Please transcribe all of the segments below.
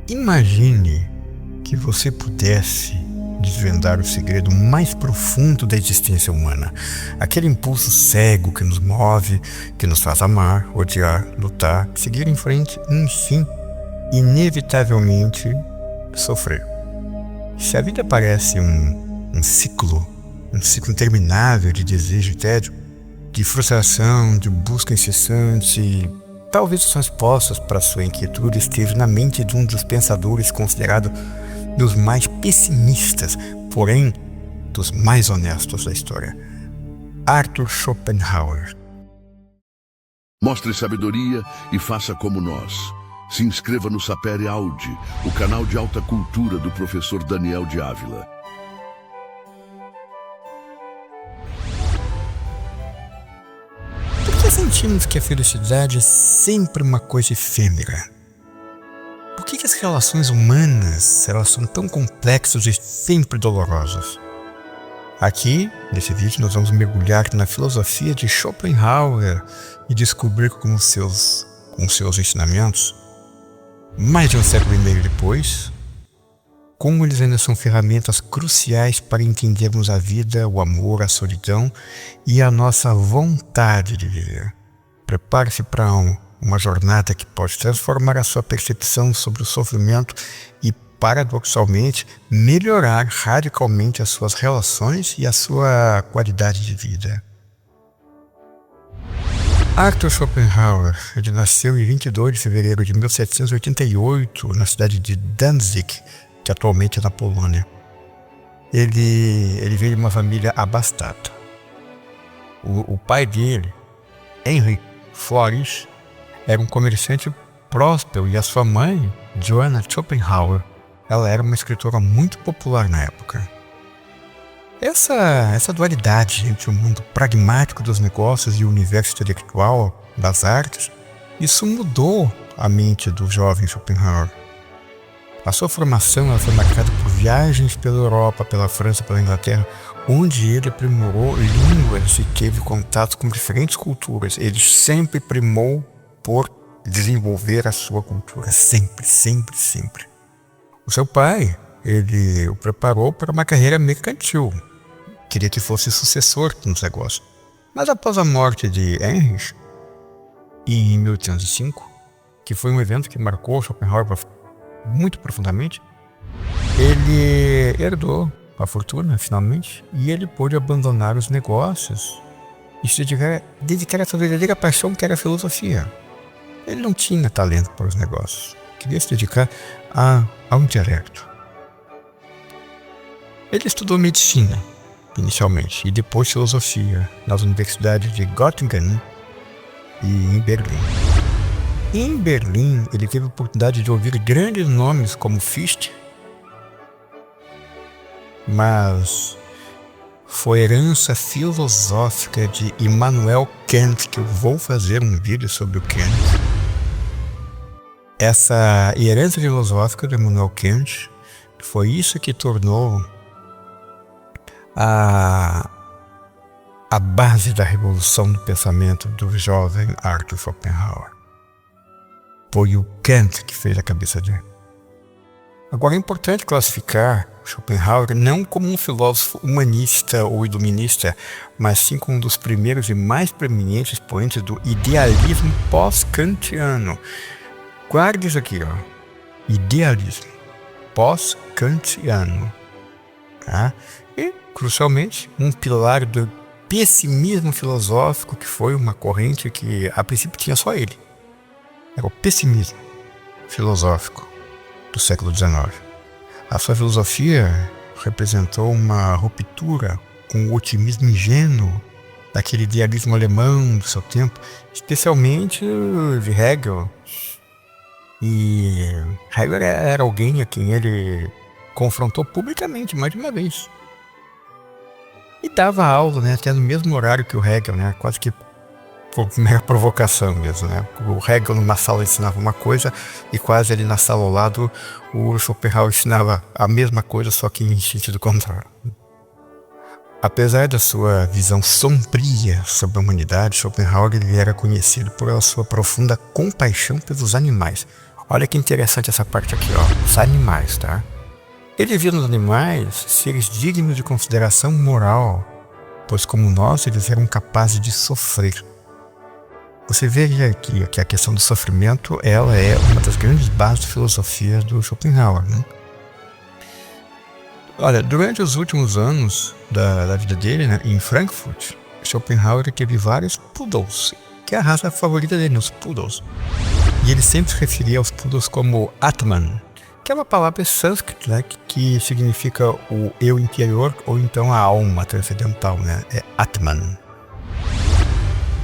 Imagine que você pudesse desvendar o segredo mais profundo da existência humana, aquele impulso cego que nos move, que nos faz amar, odiar, lutar, seguir em frente e, enfim, inevitavelmente sofrer. Se a vida parece um ciclo interminável de desejo e tédio, de frustração, de busca incessante, talvez as respostas para sua inquietude estejam na mente de um dos pensadores considerado dos mais pessimistas, porém dos mais honestos da história, Arthur Schopenhauer. Mostre sabedoria e faça como nós. Se inscreva no Sapere Aude, o canal de alta cultura do professor Daniel de Ávila. Por que sentimos que a felicidade é sempre uma coisa efêmera? Por que as relações humanas elas são tão complexas e sempre dolorosas? Aqui, nesse vídeo, nós vamos mergulhar na filosofia de Schopenhauer e descobrir com seus ensinamentos, mais de um século e meio depois, como eles ainda são ferramentas cruciais para entendermos a vida, o amor, a solidão e a nossa vontade de viver. Prepare-se para uma jornada que pode transformar a sua percepção sobre o sofrimento e, paradoxalmente, melhorar radicalmente as suas relações e a sua qualidade de vida. Arthur Schopenhauer, ele nasceu em 22 de fevereiro de 1788 na cidade de Danzig, que atualmente é na Polônia. Ele veio de uma família abastada. O pai dele, Henry Flores, era um comerciante próspero e a sua mãe, Johanna Schopenhauer, ela era uma escritora muito popular na época. Essa dualidade entre o mundo pragmático dos negócios e o universo intelectual das artes, isso mudou a mente do jovem Schopenhauer. A sua formação ela foi marcada por viagens pela Europa, pela França, pela Inglaterra, onde ele aprimorou línguas e teve contato com diferentes culturas. Ele sempre primou por desenvolver a sua cultura, sempre. O seu pai, ele o preparou para uma carreira mercantil. Queria que fosse sucessor nos negócios. Mas após a morte de Heinrich, em 1805, que foi um evento que marcou Schopenhauer muito profundamente, ele herdou a fortuna, finalmente, e ele pôde abandonar os negócios e se dedicar a sua verdadeira paixão, que era a filosofia. Ele não tinha talento para os negócios, queria se dedicar ao intelecto. Ele estudou medicina, inicialmente, e depois filosofia, nas universidades de Göttingen e em Berlim. Em Berlim, ele teve a oportunidade de ouvir grandes nomes como Fichte, mas foi herança filosófica de Immanuel Kant, que eu vou fazer um vídeo sobre o Kant. Essa herança filosófica de Immanuel Kant foi isso que tornou a base da revolução do pensamento do jovem Arthur Schopenhauer. Foi o Kant que fez a cabeça dele. Agora é importante classificar Schopenhauer não como um filósofo humanista ou iluminista, mas sim como um dos primeiros e mais preeminentes expoentes do idealismo pós-kantiano. Guarde isso aqui, idealismo pós-kantiano. Tá? E, crucialmente, um pilar do pessimismo filosófico, que foi uma corrente que a princípio tinha só ele. Era o pessimismo filosófico do século XIX. A sua filosofia representou uma ruptura com o otimismo ingênuo daquele idealismo alemão do seu tempo, especialmente de Hegel. E Hegel era alguém a quem ele confrontou publicamente mais de uma vez. E dava aula, até no mesmo horário que o Hegel, quase que por mera provocação mesmo, O Hegel numa sala ensinava uma coisa e quase ali na sala ao lado o Schopenhauer ensinava a mesma coisa, só que em sentido contrário. Apesar da sua visão sombria sobre a humanidade, Schopenhauer ele era conhecido por sua profunda compaixão pelos animais. Olha que interessante essa parte aqui, ó. Os animais, tá? Ele via nos animais seres dignos de consideração moral, pois como nós, eles eram capazes de sofrer. Você vê aqui que a questão do sofrimento, ela é uma das grandes bases da filosofia do Schopenhauer, né? Olha, durante os últimos anos da vida dele, né, em Frankfurt, Schopenhauer teve vários poodles, que é a raça favorita dele, os poodles. E ele sempre se referia aos poodles como Atman, que é uma palavra sânscrita, né, que significa o eu interior ou então a alma transcendental, né? É Atman.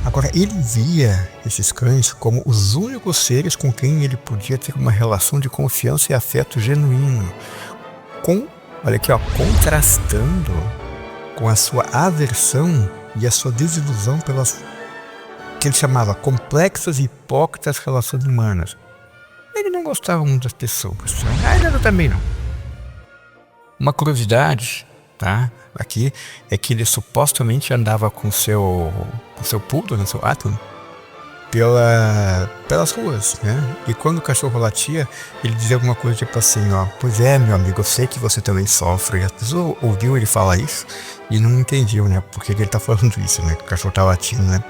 Agora, ele via esses cães como os únicos seres com quem ele podia ter uma relação de confiança e afeto genuíno, olha aqui, ó, contrastando com a sua aversão e a sua desilusão pelas que ele chamava complexas e hipócritas relações humanas. Ele não gostava muito das pessoas, ainda eu também não. Uma curiosidade, tá, aqui, é que ele supostamente andava com seu poodle, né, seu Atman, pelas ruas, né? E quando o cachorro latia, ele dizia alguma coisa tipo assim, ó: pois é, meu amigo, eu sei que você também sofre. E as pessoas ouviam ele falar isso e não entendiam, né? Por que ele tá falando isso, né? Que o cachorro tá latindo, né?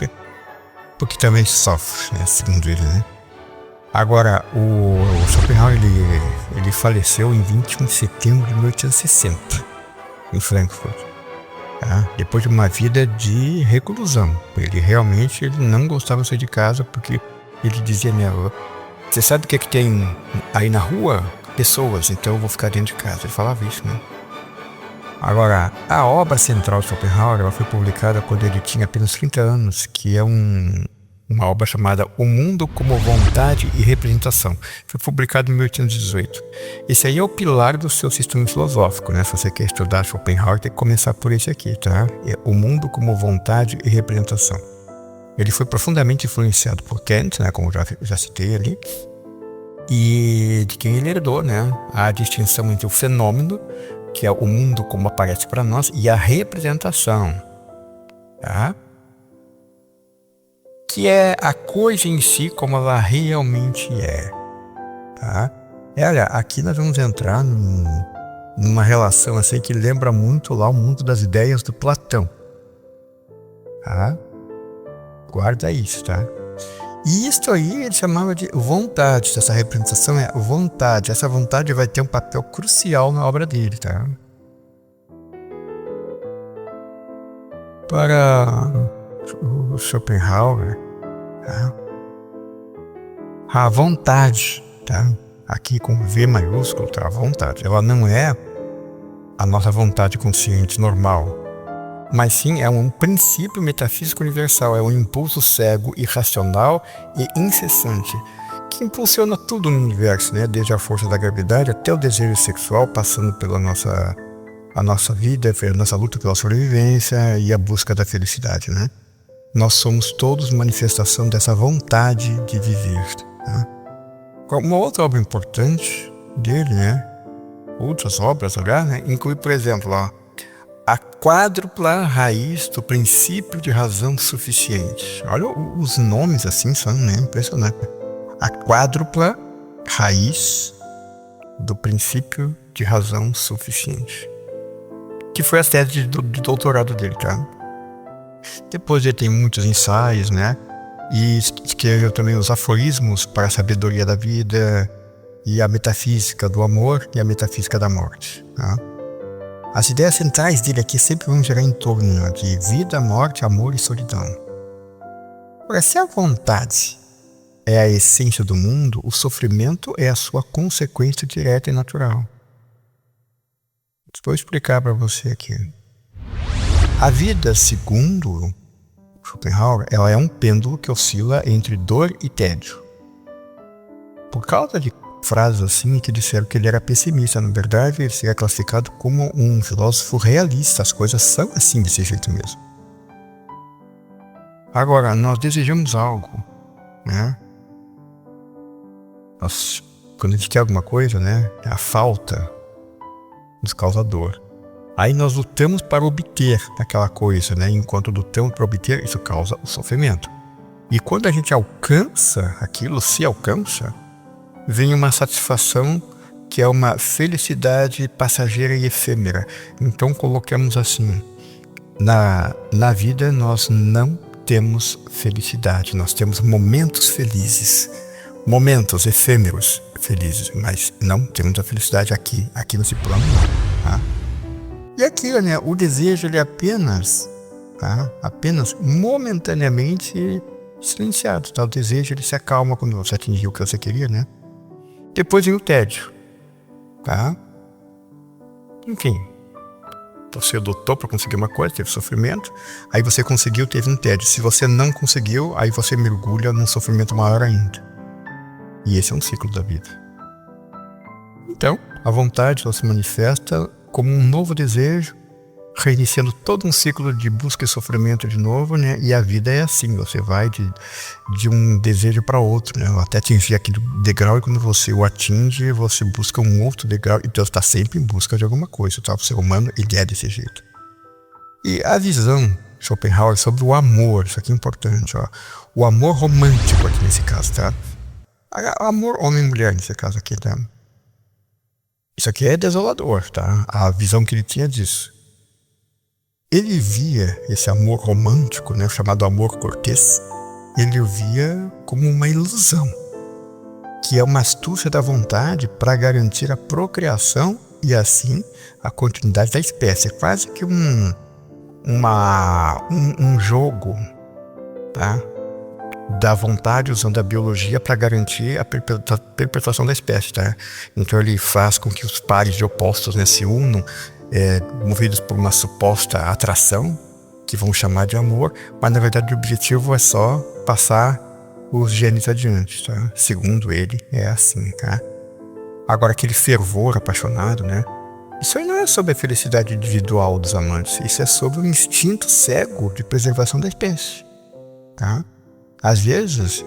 Porque também sofre, né? Segundo ele, né? Agora, o Schopenhauer, ele faleceu em 21 de setembro de 1860, em Frankfurt. Tá? Depois de uma vida de reclusão. Ele realmente não gostava de sair de casa porque ele dizia, né, você sabe o que é que tem aí na rua? Pessoas, então eu vou ficar dentro de casa. Ele falava isso, né? Agora, a obra central de Schopenhauer, ela foi publicada quando ele tinha apenas 30 anos, que é uma obra chamada O Mundo como Vontade e Representação. Foi publicado em 1818. Esse aí é o pilar do seu sistema filosófico, né? Se você quer estudar Schopenhauer, tem que começar por esse aqui, tá? É O Mundo como Vontade e Representação. Ele foi profundamente influenciado por Kant, né? Como já citei ali, e de quem ele herdou, né? A distinção entre o fenômeno, que é o mundo como aparece para nós, e a representação, tá? Que é a coisa em si como ela realmente é, tá? Olha, aqui nós vamos entrar numa relação assim que lembra muito lá o mundo das ideias do Platão, tá? Guarda isso, tá? E isso aí ele chamava de vontade, essa representação é vontade, essa vontade vai ter um papel crucial na obra dele, tá? Para o Schopenhauer, tá? A vontade, tá? Aqui com V maiúsculo, tá? A vontade, ela não é a nossa vontade consciente normal, mas sim é um princípio metafísico universal, é um impulso cego, irracional e incessante, que impulsiona tudo no universo, né? Desde a força da gravidade até o desejo sexual, passando pela a nossa vida, a nossa luta pela sobrevivência e a busca da felicidade, né? Nós somos todos manifestação dessa vontade de viver, tá? Uma outra obra importante dele, né? Outras obras, né? Inclui, por exemplo, ó, a quádrupla raiz do princípio de razão suficiente. Olha os nomes assim, são, né, impressionantes. A quádrupla raiz do princípio de razão suficiente, que foi a tese de doutorado dele, tá? Depois ele tem muitos ensaios, né? E escreveu também os aforismos para a sabedoria da vida e a metafísica do amor e a metafísica da morte, tá? As ideias centrais dele aqui sempre vão girar em torno de vida, morte, amor e solidão. Agora, se a vontade é a essência do mundo, o sofrimento é a sua consequência direta e natural. Vou explicar para você aqui. A vida, segundo Schopenhauer, ela é um pêndulo que oscila entre dor e tédio. Por causa de frases assim que disseram que ele era pessimista, na verdade ele seria classificado como um filósofo realista. As coisas são assim, desse jeito mesmo. Agora, nós desejamos algo, né? Quando a gente quer alguma coisa, né? A falta nos causa dor. Aí nós lutamos para obter aquela coisa, né? Enquanto lutamos para obter, isso causa o sofrimento. E quando a gente alcança aquilo, se alcança, vem uma satisfação que é uma felicidade passageira e efêmera. Então coloquemos assim, na vida nós não temos felicidade, nós temos momentos felizes, momentos efêmeros felizes, mas não temos a felicidade aqui nesse plano, tá? E aquilo, né, o desejo ele é apenas momentaneamente silenciado, tá? O desejo ele se acalma quando você atingiu o que você queria, né? Depois vem o tédio, tá? Enfim, você lutou para conseguir uma coisa, teve sofrimento, aí você conseguiu, teve um tédio. Se você não conseguiu, aí você mergulha num sofrimento maior ainda. E esse é um ciclo da vida. Então, a vontade ela se manifesta como um novo desejo, reiniciando todo um ciclo de busca e sofrimento de novo, né? E a vida é assim, você vai de um desejo para outro, né? Até atingir aquele degrau, e quando você o atinge, você busca um outro degrau, então você está sempre em busca de alguma coisa, tá? O ser humano, ele é desse jeito. E a visão Schopenhauer sobre o amor, isso aqui é importante, ó. O amor romântico aqui nesse caso, tá? Amor homem e mulher nesse caso aqui, tá? Isso aqui é desolador, tá? A visão que ele tinha disso. Ele via esse amor romântico, né, chamado amor cortês, ele o via como uma ilusão, que é uma astúcia da vontade para garantir a procriação e assim a continuidade da espécie. É quase que um jogo, tá, da vontade usando a biologia para garantir a perpetuação da espécie, tá? Então ele faz com que os pares de opostos, né, se unam, movidos por uma suposta atração, que vão chamar de amor, mas na verdade o objetivo é só passar os genes adiante, tá? Segundo ele, é assim, tá? Agora, aquele fervor apaixonado, né? Isso aí não é sobre a felicidade individual dos amantes, isso é sobre o instinto cego de preservação da espécie, tá? Às vezes,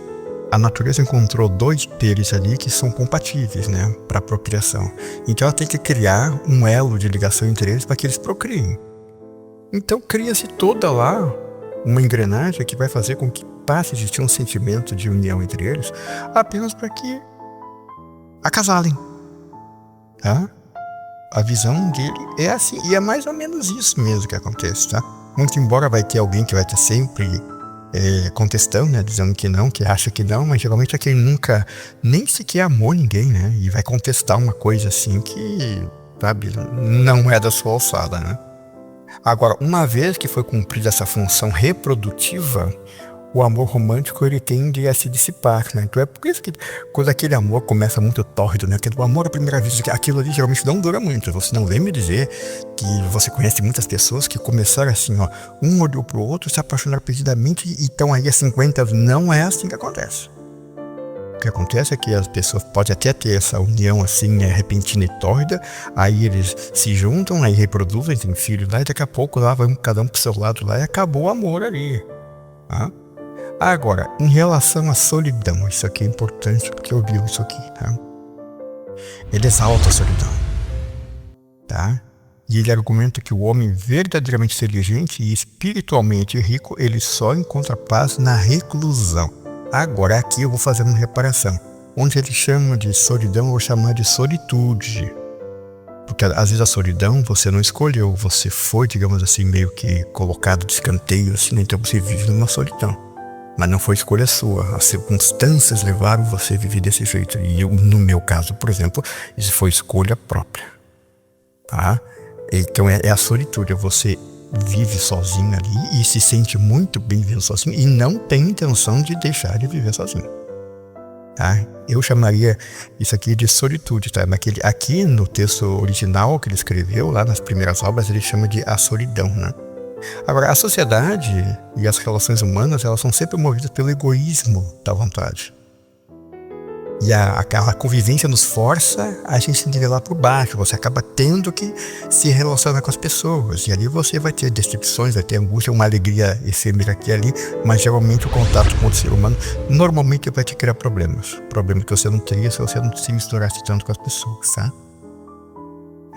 a natureza encontrou dois seres ali que são compatíveis, né, para a procriação. Então ela tem que criar um elo de ligação entre eles para que eles procriem. Então cria-se toda lá uma engrenagem que vai fazer com que passe a existir um sentimento de união entre eles apenas para que acasalem, tá? A visão dele é assim, e é mais ou menos isso mesmo que acontece, tá? Muito embora vai ter alguém que vai estar sempre contestando, né, dizendo que não, que acha que não, mas geralmente é quem nunca nem sequer amou ninguém, né, e vai contestar uma coisa assim que, sabe, não é da sua alçada, né. Agora, uma vez que foi cumprida essa função reprodutiva, o amor romântico ele tende a se dissipar, né? Então é por isso que quando aquele amor começa muito tórrido, né? O amor à primeira vista, aquilo ali geralmente não dura muito. Você não vem me dizer que você conhece muitas pessoas que começaram assim, ó, um olhou pro outro, se apaixonaram perdidamente e estão aí há 50 anos. Não é assim que acontece. O que acontece é que as pessoas podem até ter essa união assim, repentina e tórrida, aí eles se juntam, aí reproduzem, tem filhos lá, e daqui a pouco lá vai cada um pro seu lado lá e acabou o amor ali, tá? Agora, em relação à solidão, isso aqui é importante porque eu vi isso aqui, tá? Ele exalta a solidão, tá? E ele argumenta que o homem verdadeiramente inteligente e espiritualmente rico, ele só encontra paz na reclusão. Agora, aqui eu vou fazer uma reparação. Onde ele chama de solidão, eu vou chamar de solitude. Porque às vezes a solidão você não escolheu, você foi, digamos assim, meio que colocado de escanteio, assim, então você vive numa solidão. Mas não foi escolha sua, as circunstâncias levaram você a viver desse jeito. E eu, no meu caso, por exemplo, isso foi escolha própria, tá? Então é a solitude, você vive sozinho ali e se sente muito bem vivendo sozinho e não tem intenção de deixar de viver sozinho, tá? Eu chamaria isso aqui de solitude, tá? Mas aqui no texto original que ele escreveu, lá nas primeiras obras, ele chama de a solidão, né? Agora, a sociedade e as relações humanas, elas são sempre movidas pelo egoísmo da vontade. E a convivência nos força a gente se nivelar por baixo. Você acaba tendo que se relacionar com as pessoas. E ali você vai ter decepções, vai ter angústia, uma alegria efêmera aqui e ali. Mas geralmente o contato com o ser humano normalmente vai te criar problemas. Problemas que você não teria se você não se misturasse tanto com as pessoas, tá?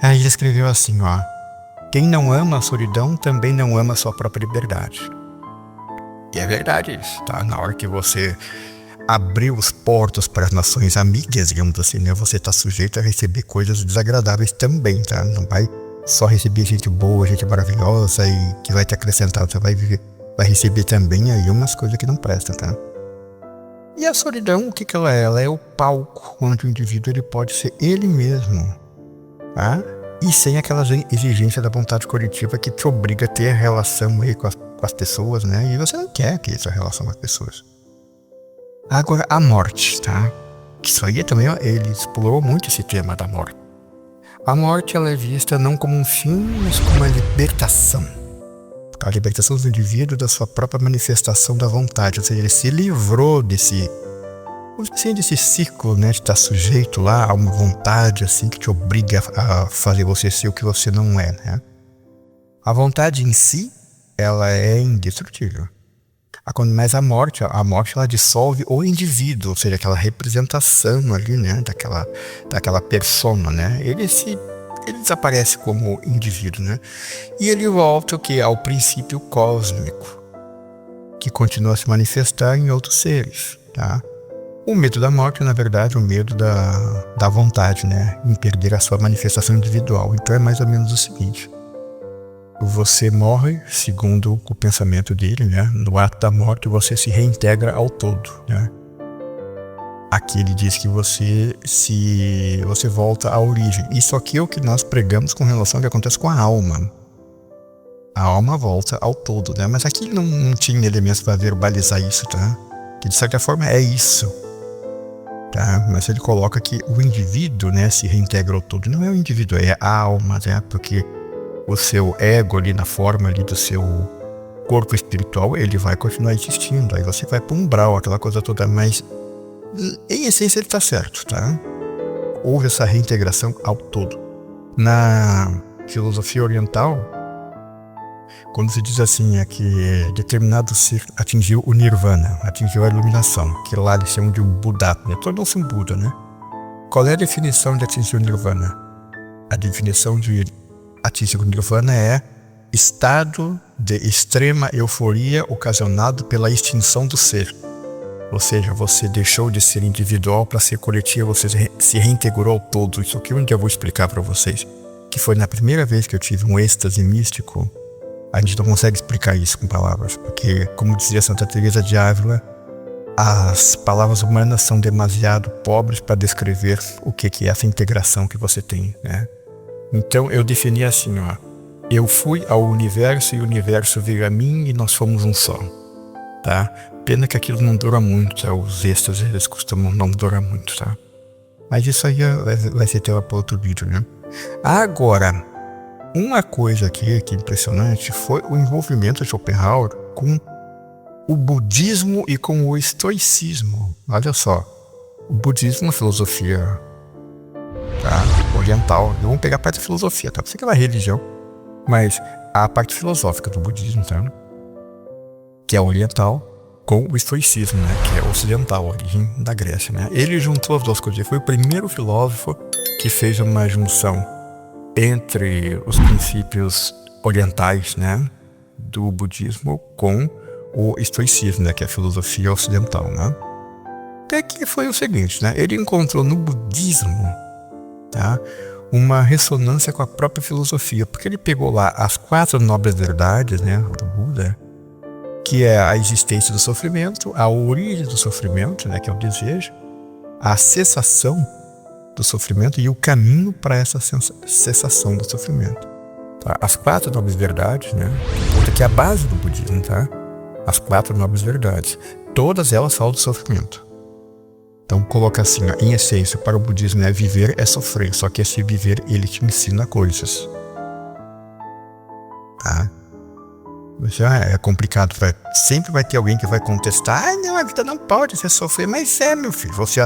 Aí ele escreveu assim, ó. Quem não ama a solidão também não ama a sua própria liberdade. E é verdade isso, tá? Na hora que você abrir os portos para as nações amigas, digamos assim, né? Você está sujeito a receber coisas desagradáveis também, tá? Não vai só receber gente boa, gente maravilhosa e que vai te acrescentar. Você vai receber também aí umas coisas que não prestam, tá? E a solidão, o que ela é? Ela é o palco onde o indivíduo ele pode ser ele mesmo, tá? E sem aquela exigência da vontade coletiva que te obriga a ter relação aí com as pessoas, né? E você não quer ter essa relação com as pessoas. Agora, a morte, tá? Que isso aí também, ele explorou muito esse tema da morte. A morte, ela é vista não como um fim, mas como uma libertação. A libertação do indivíduo da sua própria manifestação da vontade. Ou seja, ele se livrou desse ciclo, né? De estar sujeito lá a uma vontade, assim, que te obriga a fazer você ser o que você não é, né? A vontade em si, ela é indestrutível. Mas a morte ela dissolve o indivíduo, ou seja, aquela representação ali, né, daquela persona, né, ele desaparece como indivíduo, né, e ele volta ao princípio cósmico, que continua a se manifestar em outros seres, tá? O medo da morte, na verdade, é o medo da vontade, né, em perder a sua manifestação individual. Então é mais ou menos o seguinte: você morre, segundo o pensamento dele, né? No ato da morte você se reintegra ao todo, né? Aqui ele diz que você volta à origem. Isso aqui é o que nós pregamos com relação ao que acontece com a alma. A alma volta ao todo, né? Mas aqui não tinha elementos para verbalizar isso, tá? Que de certa forma é isso, tá? Mas ele coloca que o indivíduo, né, se reintegra ao todo. Não é o indivíduo, é a alma, né? Porque o seu ego ali na forma ali do seu corpo espiritual, ele vai continuar existindo. Aí você vai para um umbral, aquela coisa toda, mas em essência ele está certo, tá? Houve essa reintegração ao todo. Na filosofia oriental, quando se diz assim, é que determinado ser atingiu o nirvana, atingiu a iluminação, que lá eles chamam de Buda, né? Tornou-se um Buda, né? Qual é a definição de atingir o nirvana? A definição de atingir o nirvana é estado de extrema euforia ocasionado pela extinção do ser. Ou seja, você deixou de ser individual para ser coletivo, você se reintegrou ao todo. Isso aqui um dia eu vou explicar para vocês, que foi na primeira vez que eu tive um êxtase místico. A gente não consegue explicar isso com palavras, porque, como dizia Santa Teresa de Ávila, as palavras humanas são demasiado pobres para descrever o que é essa integração que você tem, né? Então eu defini assim, ó: eu fui ao universo e o universo veio a mim e nós fomos um só, tá? Pena que aquilo não dura muito, tá? Os êxtases, eles costumam não durar muito, tá? Mas isso aí vai ser tema para outro vídeo, né? Agora, uma coisa aqui que é impressionante foi o envolvimento de Schopenhauer com o budismo e com o estoicismo. Olha só, o budismo é uma filosofia, tá, oriental. Vamos pegar a parte da filosofia, tá? Você que é uma religião, mas a parte filosófica do budismo, tá? Que é oriental, com o estoicismo, né? Que é ocidental, a origem da Grécia, né? Ele juntou as duas coisas. Ele foi o primeiro filósofo que fez uma junção entre os princípios orientais, né, do budismo com o estoicismo, né, que é a filosofia ocidental, né? Até que foi o seguinte, né? Ele encontrou no budismo, tá, uma ressonância com a própria filosofia, porque ele pegou lá as 4 nobres verdades, né, do Buda, que é a existência do sofrimento, a origem do sofrimento, né, que é o desejo, a cessação do sofrimento e o caminho para essa cessação do sofrimento. Tá? As 4 nobres verdades, né, que é a base do budismo, tá? As 4 nobres verdades, todas elas falam do sofrimento. Então coloca assim, em essência, para o budismo, né, viver é sofrer, só que esse viver ele te ensina coisas. Tá? É complicado, sempre vai ter alguém que vai contestar: ah, não, a vida não pode ser sofrer. Mas meu filho, você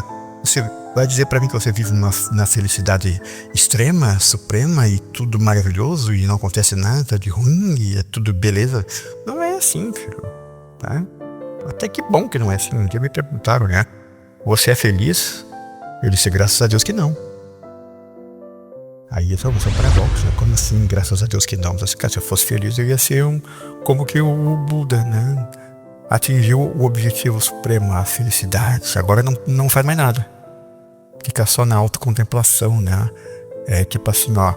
vai dizer para mim que você vive na felicidade extrema, suprema e tudo maravilhoso e não acontece nada de ruim e é tudo beleza? Não é assim, filho, tá? Até que bom que não é assim. Um dia me perguntaram, né, você é feliz? Eu disse, graças a Deus que não. Aí isso é um paradoxo, né? Como assim, graças a Deus que não? Se eu fosse feliz, eu ia ser como que o Buda, né? atingiu o objetivo supremo, a felicidade. Agora não faz mais nada. Fica só na autocontemplação, né? É tipo assim, ó.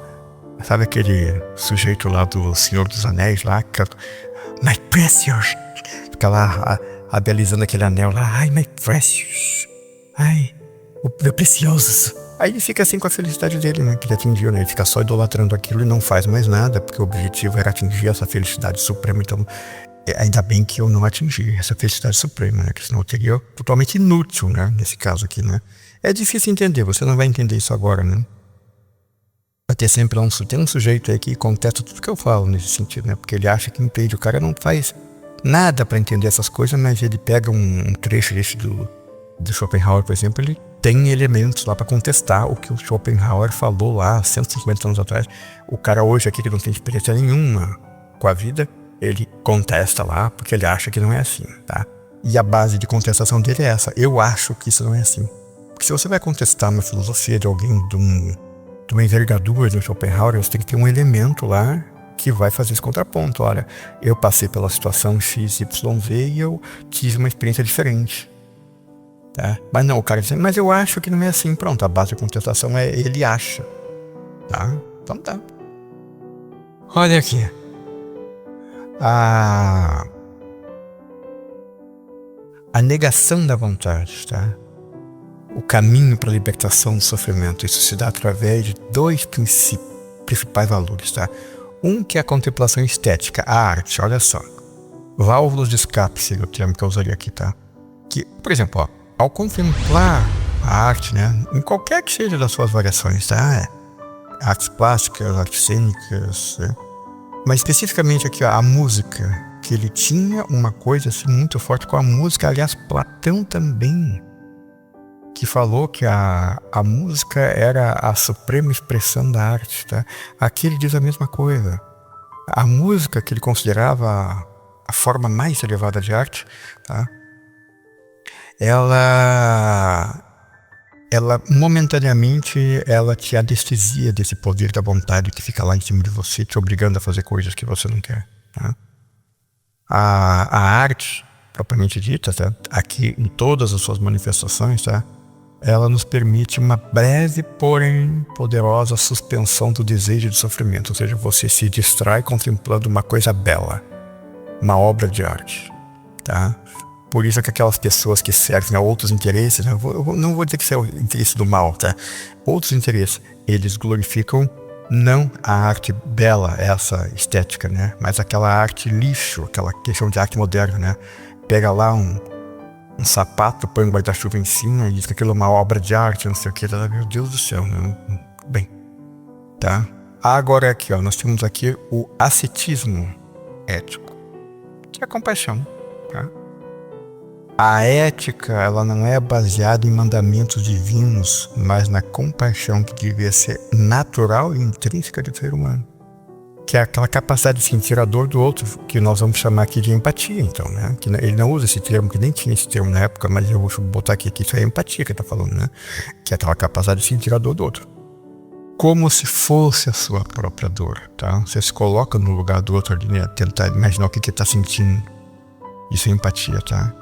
Sabe aquele sujeito lá do Senhor dos Anéis lá? Que, my precious. Fica lá abelizando aquele anel lá. Ai, my precious. Ai, o meu precioso. Aí ele fica assim com a felicidade dele, né? Que ele atingiu, né? Ele fica só idolatrando aquilo e não faz mais nada, porque o objetivo era atingir essa felicidade suprema. Então, ainda bem que eu não atingi essa felicidade suprema, né? Que senão eu teria totalmente inútil, né? Nesse caso aqui, né? É difícil entender, você não vai entender isso agora, né? Vai ter sempre tem um sujeito aí que contesta tudo que eu falo nesse sentido, né? Porque ele acha que entende. O cara não faz nada para entender essas coisas, mas ele pega um trecho desse do Schopenhauer, por exemplo, ele tem elementos lá para contestar o que o Schopenhauer falou lá 150 anos atrás. O cara hoje aqui que não tem experiência nenhuma com a vida, ele contesta lá porque ele acha que não é assim, tá? E a base de contestação dele é essa. Eu acho que isso não é assim. Porque se você vai contestar uma filosofia de alguém de uma envergadura do Schopenhauer, você tem que ter um elemento lá que vai fazer esse contraponto. Olha, eu passei pela situação X, Y, Z e eu tive uma experiência diferente. Tá? Mas não, o cara diz, mas eu acho que não é assim. Pronto, a base da contestação é ele acha. Tá? Então tá. Olha aqui. A negação da vontade, tá? O caminho para a libertação do sofrimento, isso se dá através de dois principais valores, tá? Um que é a contemplação estética, a arte, olha só. Válvulas de escape seria o termo que eu usaria aqui, tá? Que, por exemplo, ó, ao contemplar a arte, né? Em qualquer que seja das suas variações, tá? Artes plásticas, artes cênicas, né? Mas especificamente aqui, ó, a música, que ele tinha uma coisa assim muito forte com a música, aliás, Platão também, que falou que a música era a suprema expressão da arte, tá? Aqui ele diz a mesma coisa. A música, que ele considerava a forma mais elevada de arte, tá? Ela momentaneamente, ela te anestesia desse poder da vontade que fica lá em cima de você, te obrigando a fazer coisas que você não quer, tá? A arte, propriamente dita, tá? Aqui em todas as suas manifestações, tá? Ela nos permite uma breve, porém poderosa suspensão do desejo de sofrimento. Ou seja, você se distrai contemplando uma coisa bela, uma obra de arte, tá? Por isso é que aquelas pessoas que servem a outros interesses, né? Eu não vou dizer que isso é o interesse do mal, tá? Outros interesses, eles glorificam não a arte bela, essa estética, né? Mas aquela arte lixo, aquela questão de arte moderna, né? Pega lá um sapato, põe um guarda-chuva em cima e diz que aquilo é uma obra de arte, não sei o que. Meu Deus do céu, né? Bem, tá? Agora aqui, ó, nós temos aqui o ascetismo ético, que é a compaixão, tá? A ética, ela não é baseada em mandamentos divinos, mas na compaixão que devia ser natural e intrínseca do ser humano. Que é aquela capacidade de sentir a dor do outro, que nós vamos chamar aqui de empatia, então, né? Que ele não usa esse termo, que nem tinha esse termo na época, mas eu vou botar aqui que isso é empatia que ele tá falando, né? Que é aquela capacidade de sentir a dor do outro. Como se fosse a sua própria dor, tá? Você se coloca no lugar do outro ali, né? Tentar imaginar o que ele tá sentindo. Isso é empatia, tá?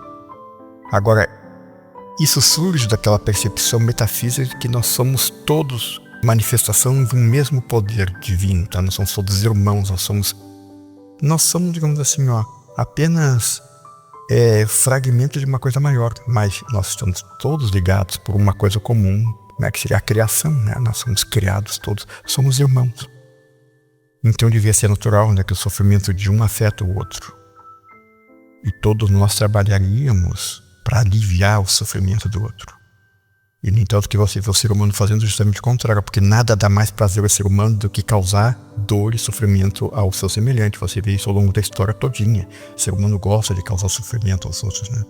Agora, isso surge daquela percepção metafísica de que nós somos todos manifestação de um mesmo poder divino, tá? Nós somos todos irmãos, nós somos, digamos assim, ó, apenas fragmento de uma coisa maior, mas nós estamos todos ligados por uma coisa comum, né? Que seria a criação, né? Nós somos criados todos, somos irmãos. Então devia ser natural, né, que o sofrimento de um afeta o outro. E todos nós trabalharíamos para aliviar o sofrimento do outro. E nem tanto que você vê o ser humano fazendo justamente o contrário, porque nada dá mais prazer ao ser humano do que causar dor e sofrimento ao seu semelhante. Você vê isso ao longo da história todinha. O ser humano gosta de causar sofrimento aos outros, né?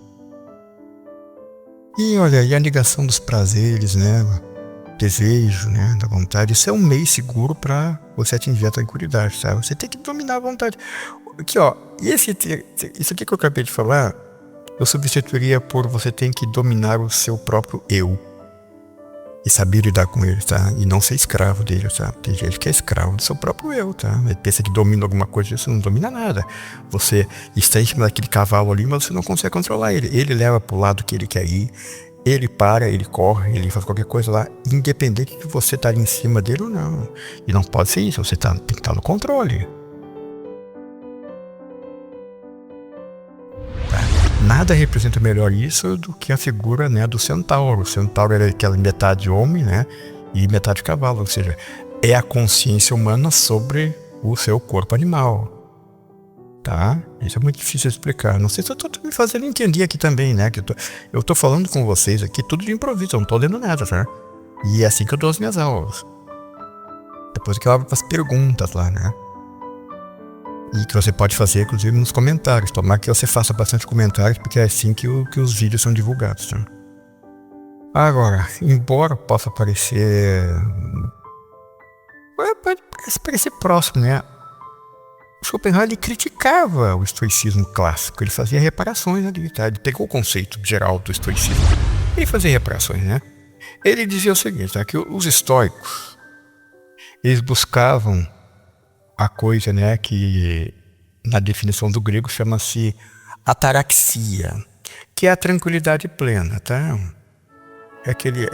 E olha, e a negação dos prazeres, né? Desejo, né? Da vontade. Isso é um meio seguro para você atingir a tranquilidade, sabe? Você tem que dominar a vontade. Aqui, ó, isso aqui que eu acabei de falar, eu substituiria por você tem que dominar o seu próprio eu. E saber lidar com ele, tá? E não ser escravo dele, tá? Tem gente que é escravo do seu próprio eu, tá? Ele pensa que domina alguma coisa, você não domina nada. Você está em cima daquele cavalo ali, mas você não consegue controlar ele. Ele leva pro lado que ele quer ir, ele para, ele corre, ele faz qualquer coisa lá, independente de você estar em cima dele ou não. E não pode ser isso, tem que estar no controle. Nada representa melhor isso do que a figura, né, do centauro. O centauro era aquela metade homem, né, e metade cavalo, ou seja, é a consciência humana sobre o seu corpo animal, tá? Isso é muito difícil de explicar. Não sei se eu tô me fazendo entender aqui também, né, que eu tô falando com vocês aqui tudo de improviso, eu não tô lendo nada, tá? E é assim que eu dou as minhas aulas. Depois que eu abro as perguntas lá, né? E que você pode fazer, inclusive, nos comentários. Tomara que você faça bastante comentários, porque é assim que os vídeos são divulgados. Tá? Agora, embora possa parecer... Pode parecer próximo, né? O Schopenhauer, ele criticava o estoicismo clássico. Ele fazia reparações ali, tá? Ele pegou o conceito geral do estoicismo. Ele fazia reparações, né? Ele dizia o seguinte, tá? Que os estoicos, eles buscavam a coisa, né, que na definição do grego chama-se ataraxia, que é a tranquilidade plena, tá? É aquele,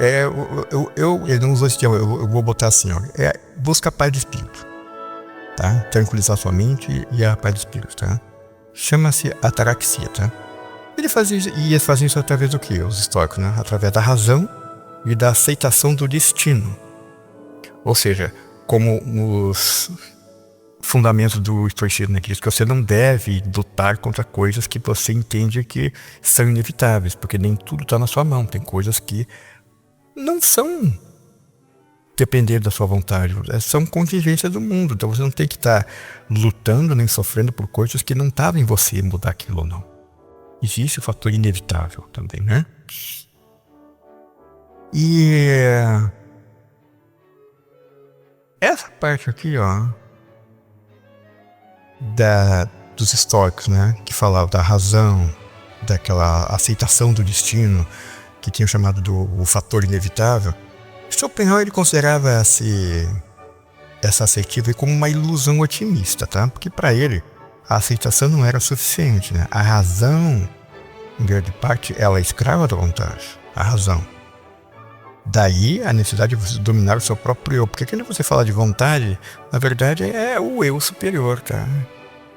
eu não uso esse termo, eu vou botar assim, ó, busca a paz de espírito, tá? Tranquilizar sua mente e a paz de espírito, tá? Chama-se ataraxia, tá? Eles faziam isso através do quê? Os estoicos, né? Através da razão e da aceitação do destino. Ou seja, como os fundamentos do estoicismo, né, que diz que você não deve lutar contra coisas que você entende que são inevitáveis, porque nem tudo está na sua mão. Tem coisas que não são depender da sua vontade, são contingências do mundo. Então você não tem que estar lutando nem sofrendo por coisas que não estavam em você mudar aquilo ou não. Existe o fator inevitável também, né? E essa parte aqui, ó, dos estoicos, né, que falavam da razão, daquela aceitação do destino, que tinham chamado o fator inevitável, Schopenhauer, ele considerava essa aceitativa como uma ilusão otimista, tá? Porque para ele a aceitação não era suficiente, né? A razão, em grande parte, ela é escrava da vontade, a razão. Daí a necessidade de você dominar o seu próprio eu. Porque quando você fala de vontade, na verdade é o eu superior, tá?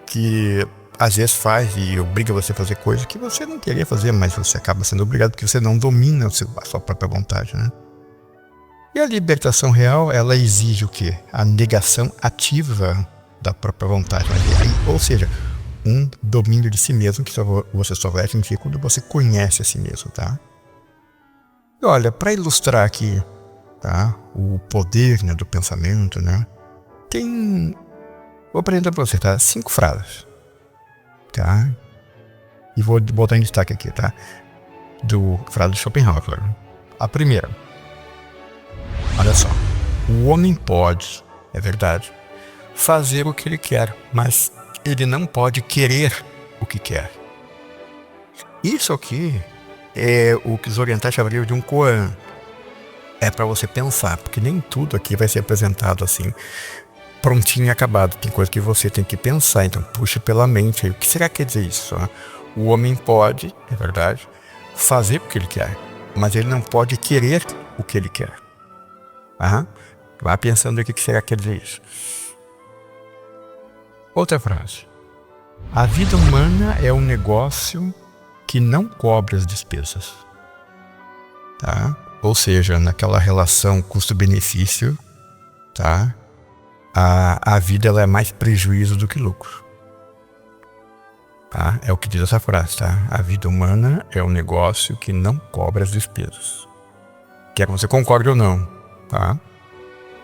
Que às vezes faz e obriga você a fazer coisas que você não queria fazer, mas você acaba sendo obrigado porque você não domina a sua própria vontade, né? E a libertação real, ela exige o quê? A negação ativa da própria vontade. Ou seja, um domínio de si mesmo que você só vai atingir quando você conhece a si mesmo, tá? E olha, para ilustrar aqui, tá, o poder, né, do pensamento, né, vou apresentar para você, tá, 5 frases, tá, e vou botar em destaque aqui, tá, frase de Schopenhauer. A primeira, olha só, o homem pode, é verdade, fazer o que ele quer, mas ele não pode querer o que quer. Isso aqui é o que os orientais chamariam de um koan. É para você pensar, porque nem tudo aqui vai ser apresentado assim, prontinho e acabado. Tem coisa que você tem que pensar, então puxa pela mente. O que será que quer dizer isso? O homem pode, é verdade, fazer o que ele quer, mas ele não pode querer o que ele quer. Vá pensando aqui o que será que quer dizer isso. Outra frase. A vida humana é um negócio que não cobre as despesas, tá? Ou seja, naquela relação custo-benefício, tá? A vida, ela é mais prejuízo do que lucro, tá? É o que diz essa frase, tá? A vida humana é um negócio que não cobre as despesas. Quer que você concorde ou não, tá?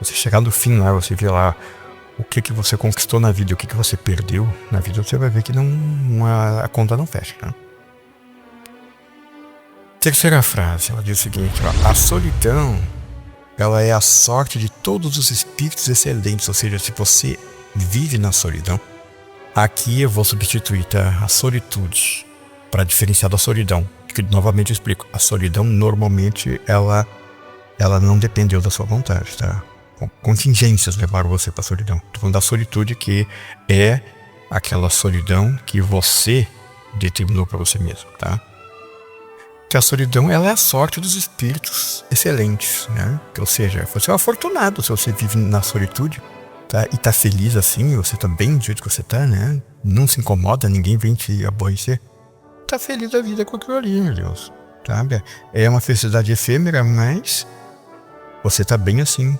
Você chegar no fim lá, você vê lá o que você conquistou na vida e o que você perdeu na vida, você vai ver que a conta não fecha, tá? Terceira frase, ela diz o seguinte, ó, a solidão, ela é a sorte de todos os espíritos excelentes, ou seja, se você vive na solidão, aqui eu vou substituir, tá, a solitude, para diferenciar da solidão, que novamente eu explico, a solidão normalmente ela ela não dependeu da sua vontade, tá? Contingências levaram você para a solidão. Estou falando da solitude, que é aquela solidão que você determinou para você mesmo, tá? Que a solidão, ela é a sorte dos espíritos excelentes, né? Ou seja, você é um afortunado se você vive na solitude, tá? E tá feliz assim, você tá bem do jeito que você tá, né? Não se incomoda, ninguém vem te aborrecer. Tá feliz da vida com aquilo ali, meu Deus, sabe? É uma felicidade efêmera, mas você tá bem assim.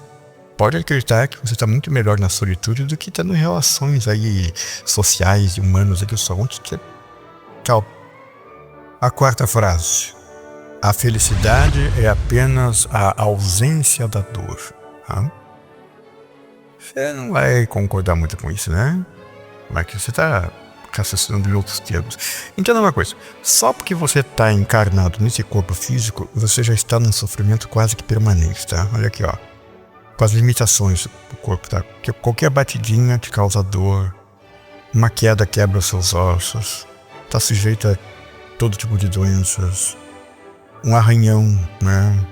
Pode acreditar que você está muito melhor na solitude do que tendo relações aí sociais e humanas aqui só onde que... Tchau. A quarta frase. A felicidade é apenas a ausência da dor. Tá? Você não vai concordar muito com isso, né? Mas que você está raciocinando em outros termos. Entenda uma coisa. Só porque você está encarnado nesse corpo físico, você já está num sofrimento quase que permanente, tá? Olha aqui, ó. Com as limitações do corpo, tá? Porque qualquer batidinha te causa dor, uma queda quebra os seus ossos, tá sujeito a todo tipo de doenças, um arranhão, né?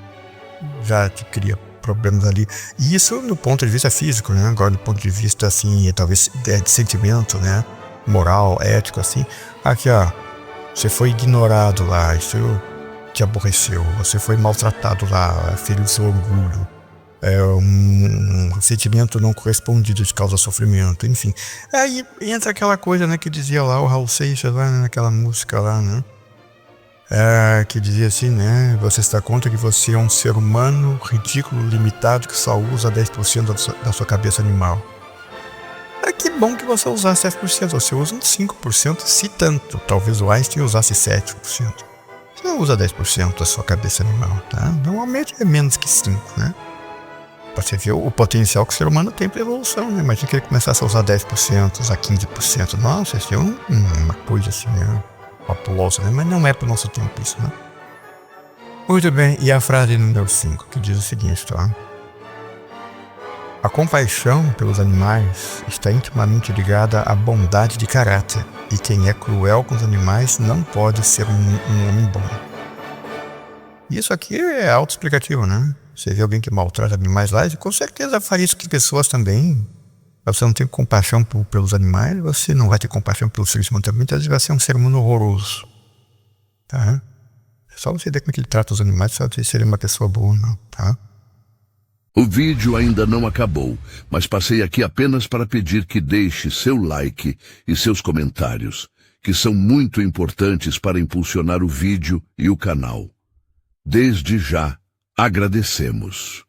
Já te cria problemas ali. E isso no ponto de vista físico, né? Agora do ponto de vista, assim, talvez de sentimento, né? Moral, ético, assim. Aqui, ó, você foi ignorado lá, isso te aborreceu, você foi maltratado lá, feriu seu orgulho. É um sentimento não correspondido de causa sofrimento, enfim. Aí entra aquela coisa, né, que dizia lá o Raul Seixas, lá naquela música lá, né? Que dizia assim, né? Você está conta que você é um ser humano ridículo, limitado, que só usa 10% da sua cabeça animal. Que bom que você usasse 10%, você usa uns 5%, se tanto. Talvez o Einstein usasse 7%. Você não usa 10% da sua cabeça animal, tá? Normalmente é menos que 5%, né? Pra você ver o potencial que o ser humano tem para evolução, né? Imagina que ele começasse a usar 10%, usar 15%. Nossa, isso é uma coisa assim, né? Populosa, né? Mas não é pro nosso tempo isso, né? Muito bem, e a frase número 5, que diz o seguinte, tá? A compaixão pelos animais está intimamente ligada à bondade de caráter, e quem é cruel com os animais não pode ser um homem bom. Isso aqui é autoexplicativo, né? Você vê alguém que maltrata animais lá, e com certeza faria isso com pessoas também. Você não tem compaixão pelos animais, você não vai ter compaixão pelos seres humanos também, então você vai ser um ser humano horroroso. Tá? É só você ver como é que ele trata os animais, só você seria uma pessoa boa, não, tá? O vídeo ainda não acabou, mas passei aqui apenas para pedir que deixe seu like e seus comentários, que são muito importantes para impulsionar o vídeo e o canal. Desde já, agradecemos.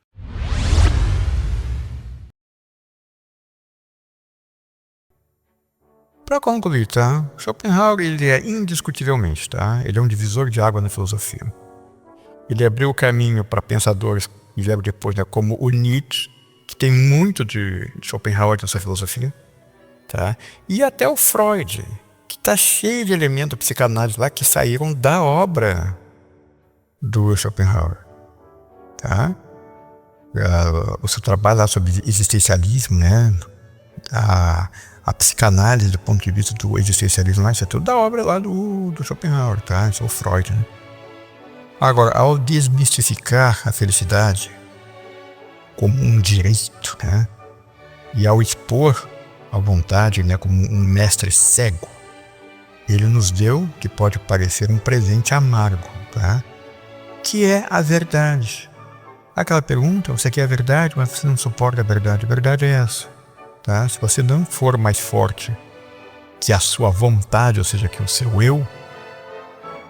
Para concluir, tá? Schopenhauer, ele é indiscutivelmente, tá? Ele é um divisor de água na filosofia. Ele abriu o caminho para pensadores que vieram depois, né, como o Nietzsche, que tem muito de Schopenhauer na sua filosofia, tá? E até o Freud, que está cheio de elementos psicanálise lá que saíram da obra do Schopenhauer, tá? O seu trabalho lá sobre existencialismo, né? A psicanálise do ponto de vista do existencialismo, isso é tudo da obra lá do Schopenhauer, tá? Isso é o Freud, né? Agora, ao desmistificar a felicidade como um direito, né? E ao expor a vontade, né, como um mestre cego, ele nos deu, que pode parecer um presente amargo, tá? Que é a verdade. Aquela pergunta, você quer a verdade, mas você não suporta a verdade. A verdade é essa, tá? Se você não for mais forte que a sua vontade, ou seja, que o seu eu,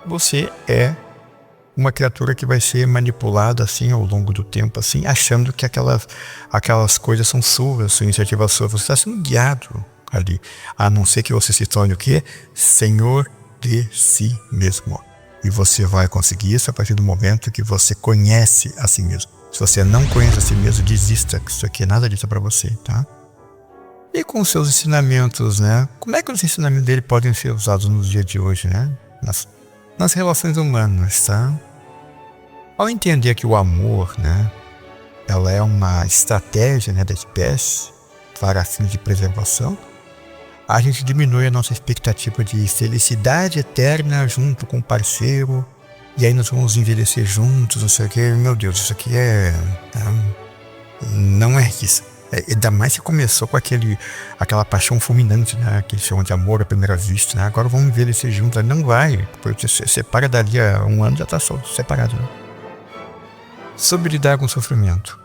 você é uma criatura que vai ser manipulada assim ao longo do tempo, assim, achando que aquelas coisas são suas, sua iniciativa sua. Você está sendo guiado ali, a não ser que você se torne o quê? Senhor de si mesmo. E você vai conseguir isso a partir do momento que você conhece a si mesmo. Se você não conhece a si mesmo, desista, que isso aqui nada disso é para você, tá? E com os seus ensinamentos, né? Como é que os ensinamentos dele podem ser usados nos dias de hoje, né? Nas relações humanas, tá? Ao entender que o amor, né, ela é uma estratégia, né, da espécie para fins de preservação, a gente diminui a nossa expectativa de felicidade eterna junto com o parceiro e aí nós vamos envelhecer juntos, não sei o que. Meu Deus, isso aqui não é isso. Ainda mais se começou com aquela paixão fulminante, né? Que eles chamam de amor à primeira vista, né? Agora vamos envelhecer juntos. Não vai, porque você separa dali a 1 ano, já tá só separado, né? Sobre lidar com o sofrimento.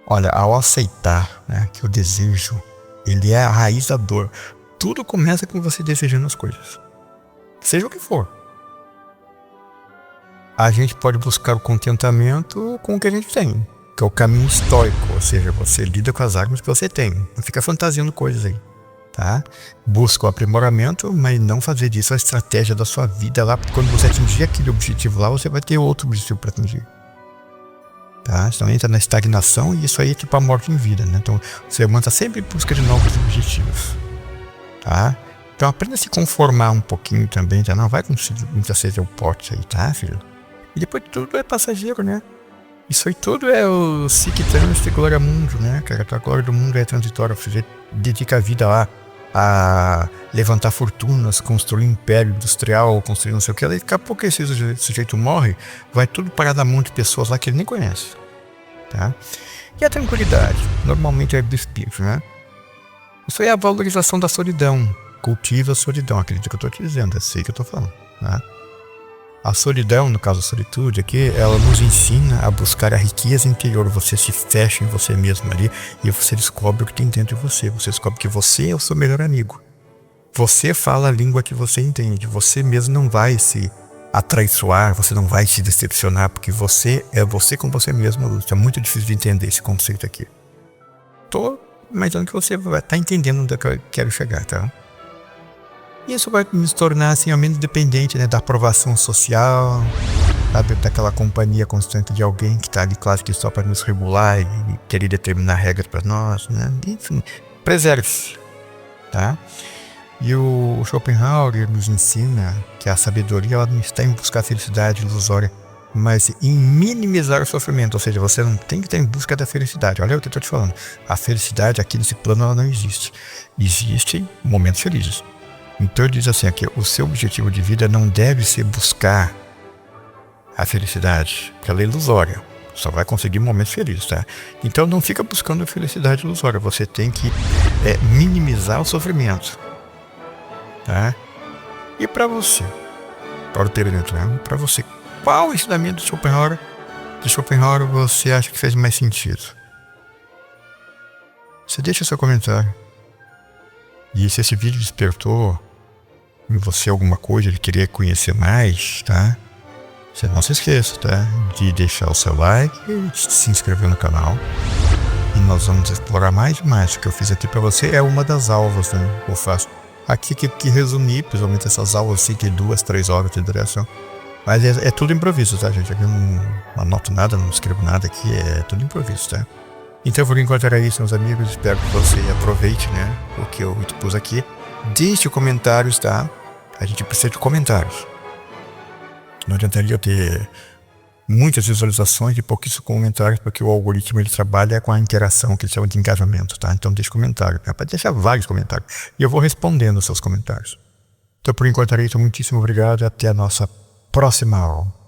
Olha, ao aceitar, né, que o desejo, ele é a raiz da dor. Tudo começa com você desejando as coisas. Seja o que for. A gente pode buscar o contentamento com o que a gente tem, que é o caminho estoico, ou seja, você lida com as armas que você tem. Não fica fantasiando coisas aí, tá? Busca o aprimoramento, mas não fazer disso a estratégia da sua vida lá, porque quando você atingir aquele objetivo lá, você vai ter outro objetivo para atingir. Tá? Então entra na estagnação e isso aí é tipo a morte em vida, né? Então o ser humano está sempre em busca de novos objetivos, tá? Então aprenda a se conformar um pouquinho também, tá? Não vai com muita sede ao pote aí, tá, filho? E depois tudo é passageiro, né? Isso aí tudo é o sic transit gloria mundo, né, cara? A glória do mundo é transitória. Você dedica a vida lá a levantar fortunas, construir um império industrial, construir não sei o que. Daqui a pouco esse sujeito morre, vai tudo parar na mão de pessoas lá que ele nem conhece, tá? E a tranquilidade, normalmente é do espírito, né? Isso aí é a valorização da solidão. Cultiva a solidão, acredito que eu estou te dizendo, é sei que eu estou falando, né? A solidão, no caso a solitude aqui, ela nos ensina a buscar a riqueza interior. Você se fecha em você mesmo ali e você descobre o que tem dentro de você. Você descobre que você é o seu melhor amigo. Você fala a língua que você entende. Você mesmo não vai se atraiçoar, você não vai se decepcionar, porque você é você com você mesmo. É muito difícil de entender esse conceito aqui. Tô imaginando que você vai estar entendendo onde eu quero chegar, tá? E isso vai nos tornar assim, ao menos dependente, né, da aprovação social, sabe, daquela companhia constante de alguém que está ali, claro que só para nos regular e querer determinar regras para nós, né? Enfim, preserve-se, tá? E o Schopenhauer nos ensina que a sabedoria ela não está em buscar a felicidade ilusória, mas em minimizar o sofrimento, ou seja, você não tem que estar em busca da felicidade. Olha o que eu estou te falando, a felicidade aqui nesse plano ela não existe. Existem momentos felizes. Então ele diz assim aqui, o seu objetivo de vida não deve ser buscar a felicidade, porque ela é ilusória, só vai conseguir momentos felizes, tá? Então não fica buscando a felicidade ilusória, você tem que minimizar o sofrimento, tá? E para você, para o terapeuta, né? Para você, qual ensinamento de Schopenhauer você acha que fez mais sentido? Você deixa seu comentário. E se esse vídeo despertou em você alguma coisa de querer conhecer mais, tá? Você não se esqueça, tá? De deixar o seu like e se inscrever no canal. E nós vamos explorar mais e mais. O que eu fiz aqui para você é uma das aulas, né? Eu faço aqui que resumir, principalmente essas aulas assim de 2, 3 horas de duração. Mas é tudo improviso, tá, gente? Aqui eu não anoto nada, não escrevo nada aqui, é tudo improviso, tá? Então por enquanto era isso, meus amigos. Espero que você aproveite, né, o que eu te pus aqui. Deixe comentários, tá? A gente precisa de comentários. Não adiantaria eu ter muitas visualizações e pouquíssimos comentários, porque o algoritmo ele trabalha com a interação, que eles chamam de engajamento, tá? Então deixe comentário, tá? Pode deixar vários comentários e eu vou respondendo os seus comentários. Então por enquanto era isso, muitíssimo obrigado e até a nossa próxima aula.